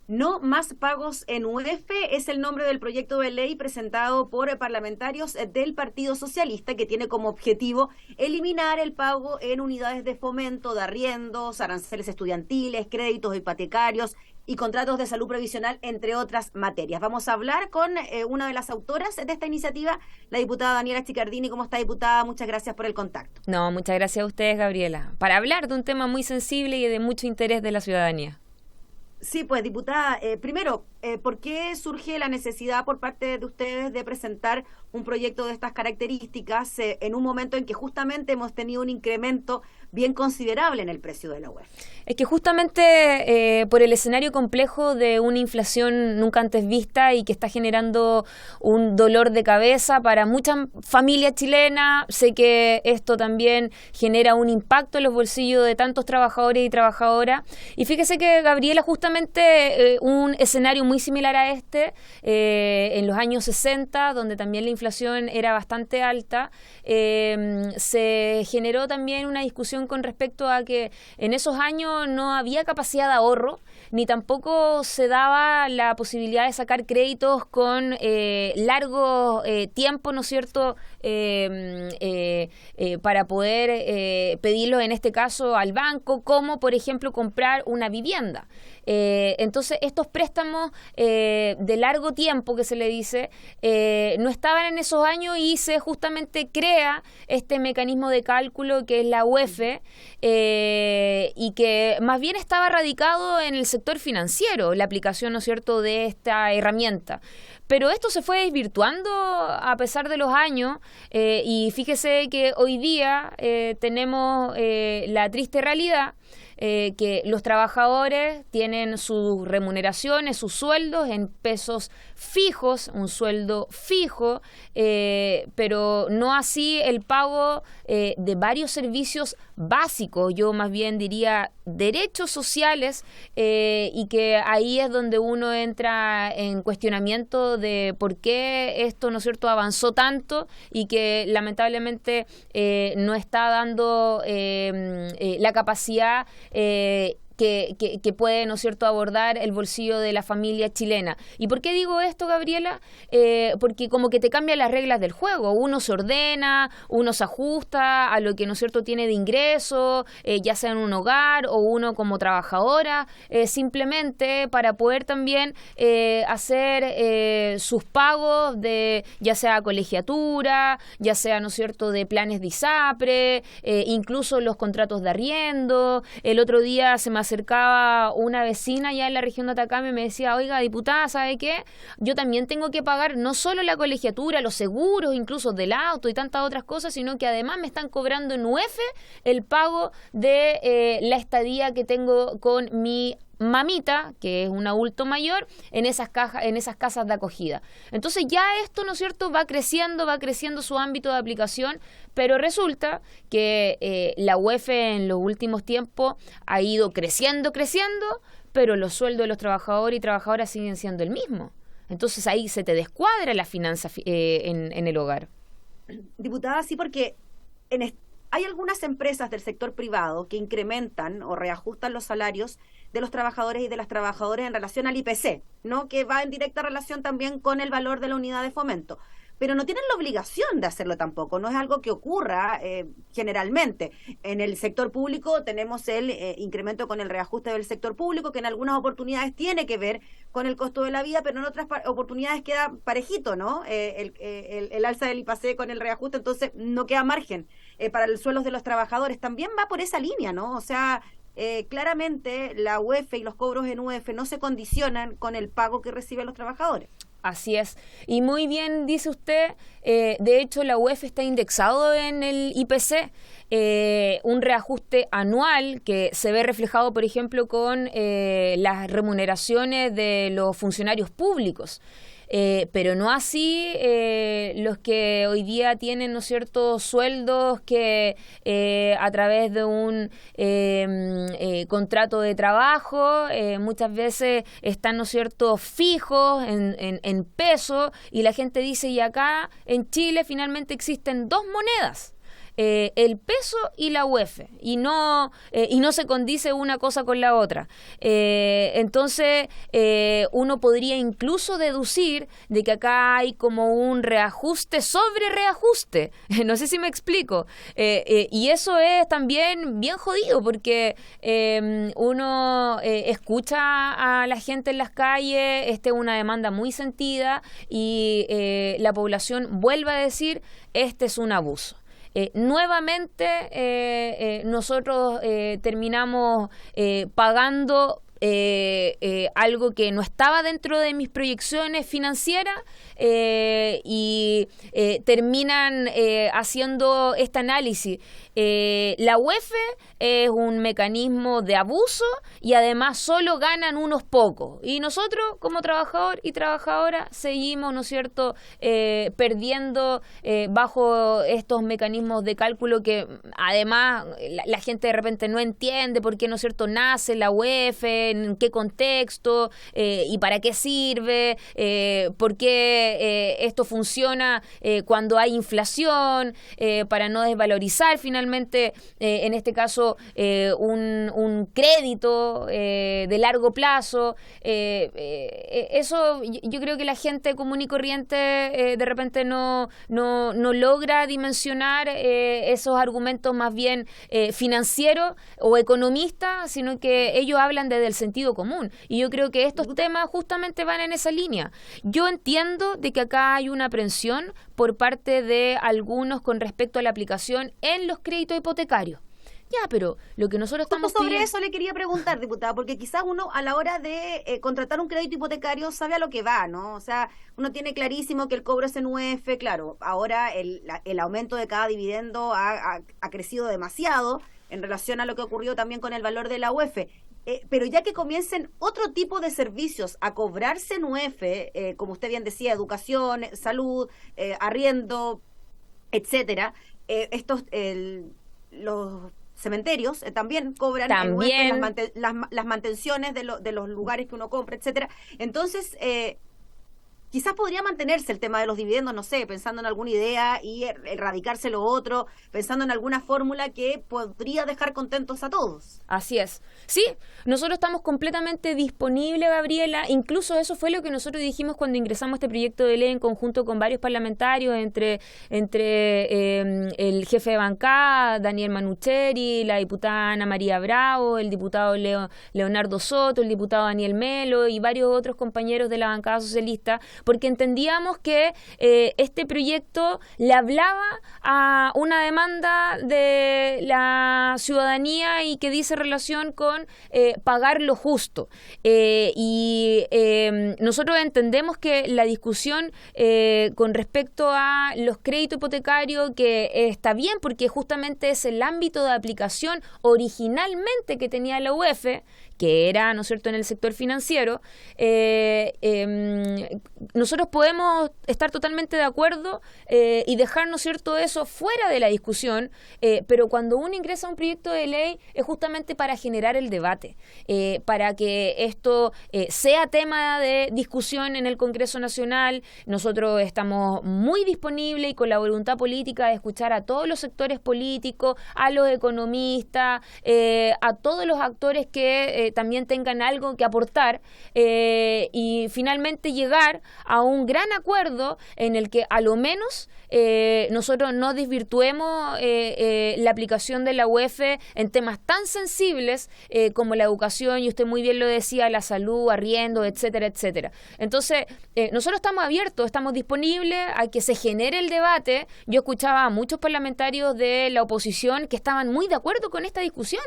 No más pagos en UF es el nombre del proyecto de ley presentado por parlamentarios del Partido Socialista, que tiene como objetivo eliminar el pago en unidades de fomento, de arriendos, aranceles estudiantiles, créditos hipotecarios y contratos de salud previsional, entre otras materias. Vamos a hablar con una de las autoras de esta iniciativa, la diputada Daniela Chicardini. ¿Cómo está, diputada? Muchas gracias por el contacto. No, muchas gracias a ustedes, Gabriela, para hablar de un tema muy sensible y de mucho interés de la ciudadanía. Sí, pues diputada, primero, ¿por qué surge la necesidad por parte de ustedes de presentar un proyecto de estas características en un momento en que justamente hemos tenido un incremento bien considerable en el precio de la UEF? Es que justamente por el escenario complejo de una inflación nunca antes vista y que está generando un dolor de cabeza para muchas familias chilenas, sé que esto también genera un impacto en los bolsillos de tantos trabajadores y trabajadoras. Y fíjese que, Gabriela, justamente un escenario muy similar a este, en los años 60, donde también la inflación era bastante alta, se generó también una discusión con respecto a que en esos años no había capacidad de ahorro, ni tampoco se daba la posibilidad de sacar créditos con largo tiempo, ¿no es cierto?, para poder pedirlos, en este caso, al banco, como, por ejemplo, comprar una vivienda. Entonces, estos préstamos de largo tiempo, que se le dice, no estaban en esos años y se justamente crea este mecanismo de cálculo que es la UEF, y que más bien estaba radicado en el sector financiero, la aplicación, ¿no es cierto?, de esta herramienta. Pero esto se fue desvirtuando a pesar de los años, y fíjese que hoy día tenemos la triste realidad que los trabajadores tienen sus remuneraciones, sus sueldos en pesos fijos, un sueldo fijo, pero no así el pago de varios servicios básicos, yo más bien diría derechos sociales, y que ahí es donde uno entra en cuestionamiento de por qué esto, ¿no es cierto?, avanzó tanto y que lamentablemente no está dando la capacidad que puede, ¿no es cierto?, abordar el bolsillo de la familia chilena. ¿Y por qué digo esto, Gabriela? Porque como que te cambian las reglas del juego. Uno se ordena, uno se ajusta a lo que, ¿no es cierto?, tiene de ingreso, ya sea en un hogar o uno como trabajadora, simplemente para poder también hacer sus pagos de, ya sea colegiatura, ya sea, ¿no es cierto?, de planes de ISAPRE, incluso los contratos de arriendo. El otro día se me acercaba una vecina allá en la región de Atacama y me decía: oiga, diputada, ¿sabe qué? Yo también tengo que pagar no solo la colegiatura, los seguros incluso del auto y tantas otras cosas, sino que además me están cobrando en UF el pago de la estadía que tengo con mi mamita, que es un adulto mayor, en esas casas de acogida. Entonces ya esto, ¿no es cierto?, va creciendo su ámbito de aplicación, pero resulta que la UEF en los últimos tiempos ha ido creciendo, pero los sueldos de los trabajadores y trabajadoras siguen siendo el mismo. Entonces ahí se te descuadra la finanza en el hogar. Diputada, sí, porque hay algunas empresas del sector privado que incrementan o reajustan los salarios de los trabajadores y de las trabajadoras en relación al IPC, ¿no?, que va en directa relación también con el valor de la unidad de fomento. Pero no tienen la obligación de hacerlo tampoco, no es algo que ocurra generalmente. En el sector público tenemos el incremento con el reajuste del sector público, que en algunas oportunidades tiene que ver con el costo de la vida, pero en otras oportunidades queda parejito, ¿no? El alza del IPC con el reajuste, entonces no queda margen para los sueldos de los trabajadores. También va por esa línea, ¿no? O sea, claramente la UEF y los cobros en UEF no se condicionan con el pago que reciben los trabajadores. Así es. Y muy bien dice usted, de hecho la UEF está indexado en el IPC, un reajuste anual que se ve reflejado, por ejemplo, con las remuneraciones de los funcionarios públicos. Pero no así los que hoy día tienen, ¿no es cierto?, sueldos que a través de un contrato de trabajo muchas veces están, ¿no es cierto?, fijos en pesos, y la gente dice: y acá en Chile finalmente existen dos monedas. el peso y la UEF, y no se condice una cosa con la otra. Entonces, uno podría incluso deducir de que acá hay como un reajuste sobre reajuste. No sé si me explico. Y eso es también bien jodido, porque uno escucha a la gente en las calles, es una demanda muy sentida, y la población vuelve a decir, este es un abuso. Nuevamente nosotros terminamos pagando algo que no estaba dentro de mis proyecciones financieras, y terminan haciendo este análisis. La UEF es un mecanismo de abuso y además solo ganan unos pocos. Y nosotros, como trabajador y trabajadora, seguimos, ¿no es cierto?, perdiendo bajo estos mecanismos de cálculo que además la gente de repente no entiende por qué, ¿no es cierto?, nace la UEF, en qué contexto y para qué sirve, por qué esto funciona cuando hay inflación, para no desvalorizar finalmente, en este caso, un crédito de largo plazo. Eso yo creo que la gente común y corriente de repente no logra dimensionar esos argumentos más bien financieros o economistas, sino que ellos hablan desde el sentido común. Y yo creo que estos temas justamente van en esa línea. Yo entiendo de que acá hay una aprensión por parte de algunos con respecto a la aplicación en los créditos hipotecarios. Ya, pero lo que nosotros estamos sobre eso le quería preguntar, diputada, porque quizás uno a la hora de contratar un crédito hipotecario sabe a lo que va, ¿no? O sea, uno tiene clarísimo que el cobro es en UEF, claro, ahora el aumento de cada dividendo ha crecido demasiado en relación a lo que ocurrió también con el valor de la UEF. Pero ya que comiencen otro tipo de servicios a cobrarse en UEF, como usted bien decía, educación, salud, arriendo, etcétera, los cementerios también cobran también las mantenciones de los lugares que uno compra, etcétera. Entonces, quizás podría mantenerse el tema de los dividendos, no sé, pensando en alguna idea y erradicarse lo otro, pensando en alguna fórmula que podría dejar contentos a todos. Así es. Sí, nosotros estamos completamente disponibles, Gabriela. Incluso eso fue lo que nosotros dijimos cuando ingresamos a este proyecto de ley en conjunto con varios parlamentarios, entre el jefe de bancada, Daniel Manucheri, la diputada Ana María Bravo, el diputado Leonardo Soto, el diputado Daniel Melo y varios otros compañeros de la bancada socialista, porque entendíamos que este proyecto le hablaba a una demanda de la ciudadanía y que dice relación con pagar lo justo. Y nosotros entendemos que la discusión con respecto a los créditos hipotecarios, que está bien porque justamente es el ámbito de aplicación originalmente que tenía la UEF, que era, ¿no es cierto?, en el sector financiero, nosotros podemos estar totalmente de acuerdo y dejar, ¿no es cierto?, eso fuera de la discusión, pero cuando uno ingresa a un proyecto de ley es justamente para generar el debate, para que esto sea tema de discusión en el Congreso Nacional. Nosotros estamos muy disponibles y con la voluntad política de escuchar a todos los sectores políticos, a los economistas, a todos los actores que también tengan algo que aportar, y finalmente llegar a un gran acuerdo en el que a lo menos nosotros no desvirtuemos la aplicación de la UEF en temas tan sensibles como la educación, y usted muy bien lo decía, la salud, arriendo, etcétera, etcétera. Entonces, nosotros estamos abiertos, estamos disponibles a que se genere el debate. Yo escuchaba a muchos parlamentarios de la oposición que estaban muy de acuerdo con esta discusión.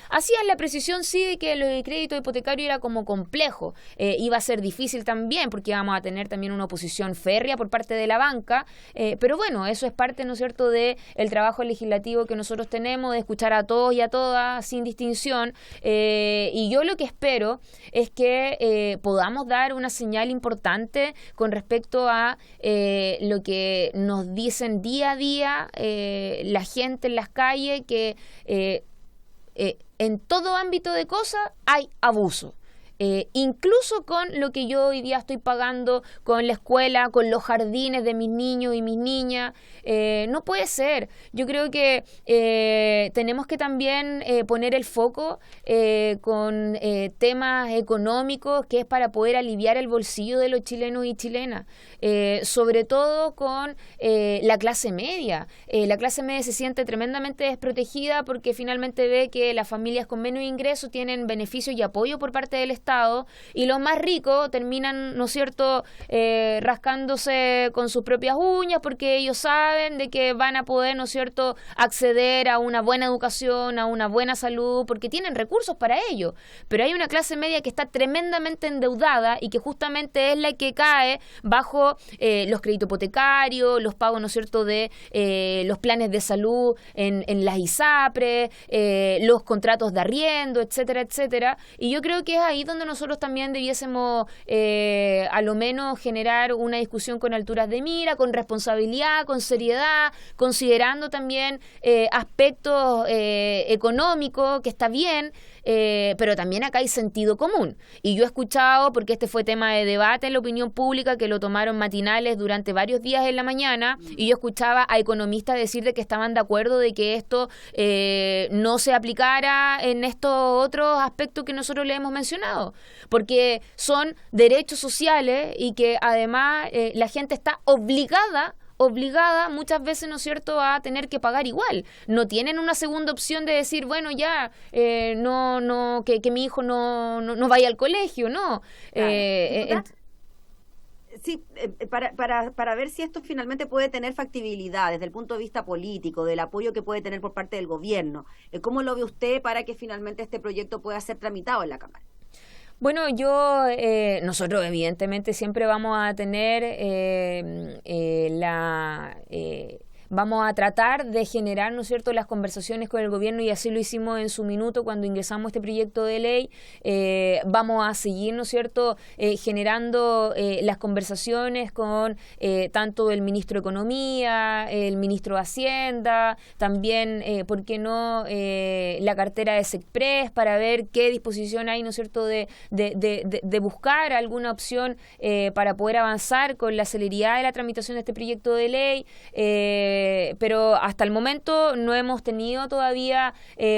Hacían la precisión, sí, de que el crédito hipotecario era como complejo, iba a ser difícil también porque íbamos a tener también una oposición férrea por parte de la banca, pero bueno, eso es parte, ¿no es cierto?, de el trabajo legislativo que nosotros tenemos, de escuchar a todos y a todas sin distinción, y yo lo que espero es que podamos dar una señal importante con respecto a lo que nos dicen día a día la gente en las calles, que en todo ámbito de cosas hay abuso. incluso con lo que yo hoy día estoy pagando con la escuela, con los jardines de mis niños y mis niñas. No puede ser. Yo creo que tenemos que también poner el foco con temas económicos, que es para poder aliviar el bolsillo de los chilenos y chilenas, sobre todo con la clase media. La clase media se siente tremendamente desprotegida porque finalmente ve que las familias con menos ingresos tienen beneficios y apoyo por parte del Estado, y los más ricos terminan, ¿no es cierto?, rascándose con sus propias uñas porque ellos saben de que van a poder, ¿no es cierto?, acceder a una buena educación, a una buena salud, porque tienen recursos para ello. Pero hay una clase media que está tremendamente endeudada y que justamente es la que cae bajo los créditos hipotecarios, los pagos, ¿no es cierto?, de los planes de salud en las ISAPRES, los contratos de arriendo, etcétera, etcétera. Y yo creo que es ahí donde nosotros también debiésemos a lo menos generar una discusión con alturas de mira, con responsabilidad, con seriedad, considerando también aspectos económicos, que está bien, pero también acá hay sentido común. Y yo he escuchado, porque este fue tema de debate en la opinión pública, que lo tomaron matinales durante varios días en la mañana, y yo escuchaba a economistas decir de que estaban de acuerdo de que esto no se aplicara en estos otros aspectos que nosotros le hemos mencionado, porque son derechos sociales y que además la gente está obligada muchas veces, ¿no es cierto?, a tener que pagar igual. No tienen una segunda opción de decir, bueno, ya, que mi hijo no vaya al colegio, no. Sí, para ver si esto finalmente puede tener factibilidad desde el punto de vista político, del apoyo que puede tener por parte del gobierno. ¿Cómo lo ve usted para que finalmente este proyecto pueda ser tramitado en la Cámara? Bueno, nosotros evidentemente siempre vamos a tener vamos a tratar de generar, ¿no es cierto?, las conversaciones con el gobierno, y así lo hicimos en su minuto cuando ingresamos este proyecto de ley. Vamos a seguir, ¿no es cierto?, generando las conversaciones con tanto el ministro de Economía, el ministro de Hacienda, también, ¿por qué no?, la cartera de SECPRES, para ver qué disposición hay, ¿no es cierto?, de buscar alguna opción para poder avanzar con la celeridad de la tramitación de este proyecto de ley. Pero hasta el momento no hemos tenido todavía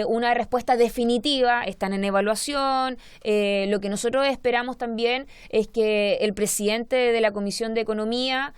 una respuesta definitiva, están en evaluación. Lo que nosotros esperamos también es que el presidente de la Comisión de Economía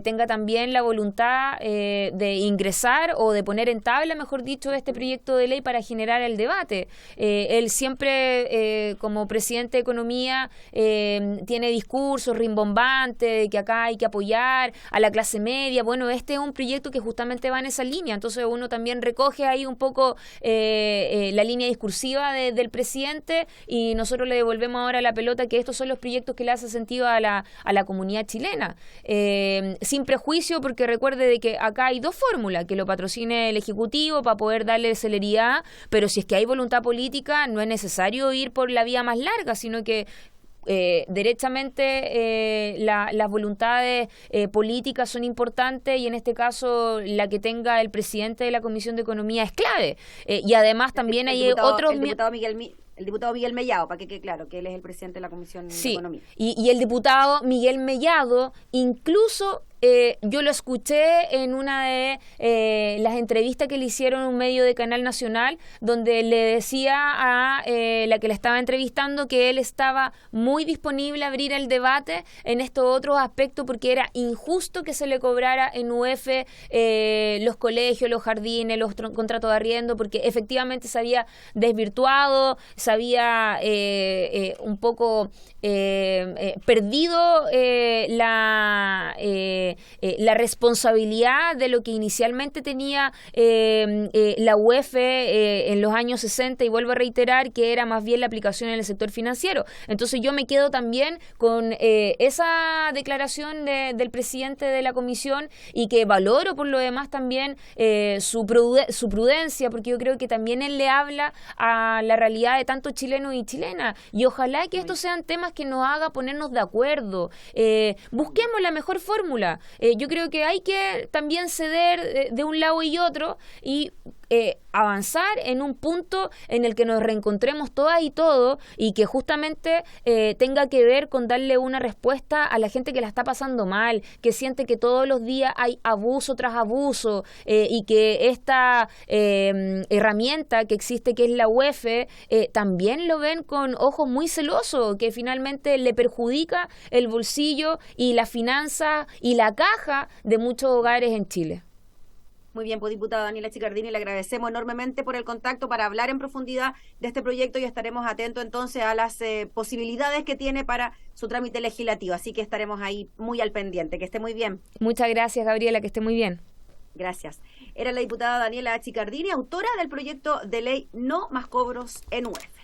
tenga también la voluntad de ingresar o de poner en tabla, mejor dicho, este proyecto de ley para generar el debate. Él siempre, como presidente de Economía, tiene discursos rimbombantes de que acá hay que apoyar a la clase media. Bueno, este es un proyecto que justamente va en esa línea, entonces uno también recoge ahí un poco la línea discursiva del presidente, y nosotros le devolvemos ahora la pelota, que estos son los proyectos que le hacen sentido a la comunidad chilena, sin prejuicio, porque recuerde de que acá hay dos fórmulas: que lo patrocine el Ejecutivo para poder darle celeridad, pero si es que hay voluntad política, no es necesario ir por la vía más larga, sino que derechamente las voluntades políticas son importantes, y en este caso la que tenga el presidente de la Comisión de Economía es clave. Y además también hay otros... El diputado Miguel Mellado, para que quede claro que él es el presidente de la Comisión de Economía. Y el diputado Miguel Mellado, incluso yo lo escuché en una de las entrevistas que le hicieron en un medio de Canal Nacional, donde le decía a la que le estaba entrevistando que él estaba muy disponible a abrir el debate en estos otros aspectos, porque era injusto que se le cobrara en UF los colegios, los jardines, los contratos de arriendo, porque efectivamente se había desvirtuado, se había un poco perdido la responsabilidad de lo que inicialmente tenía la UEF en los años 60, y vuelvo a reiterar que era más bien la aplicación en el sector financiero. Entonces yo me quedo también con esa declaración del presidente de la comisión, y que valoro por lo demás también su prudencia, porque yo creo que también él le habla a la realidad de tantos chilenos y chilenas, y ojalá que estos sean temas que nos haga ponernos de acuerdo. Busquemos la mejor fórmula. Yo creo que hay que también ceder de un lado y otro y avanzar en un punto en el que nos reencontremos todas y todos y que justamente tenga que ver con darle una respuesta a la gente que la está pasando mal, que siente que todos los días hay abuso tras abuso y que esta herramienta que existe, que es la UEF, también lo ven con ojos muy celosos, que finalmente le perjudica el bolsillo y la finanza y la caja de muchos hogares en Chile. Muy bien, pues diputada Daniela Chiccardini, le agradecemos enormemente por el contacto para hablar en profundidad de este proyecto y estaremos atentos entonces a las posibilidades que tiene para su trámite legislativo. Así que estaremos ahí muy al pendiente. Que esté muy bien. Muchas gracias, Gabriela, que esté muy bien. Gracias. Era la diputada Daniela Chiccardini, autora del proyecto de ley No Más Cobros en UEF.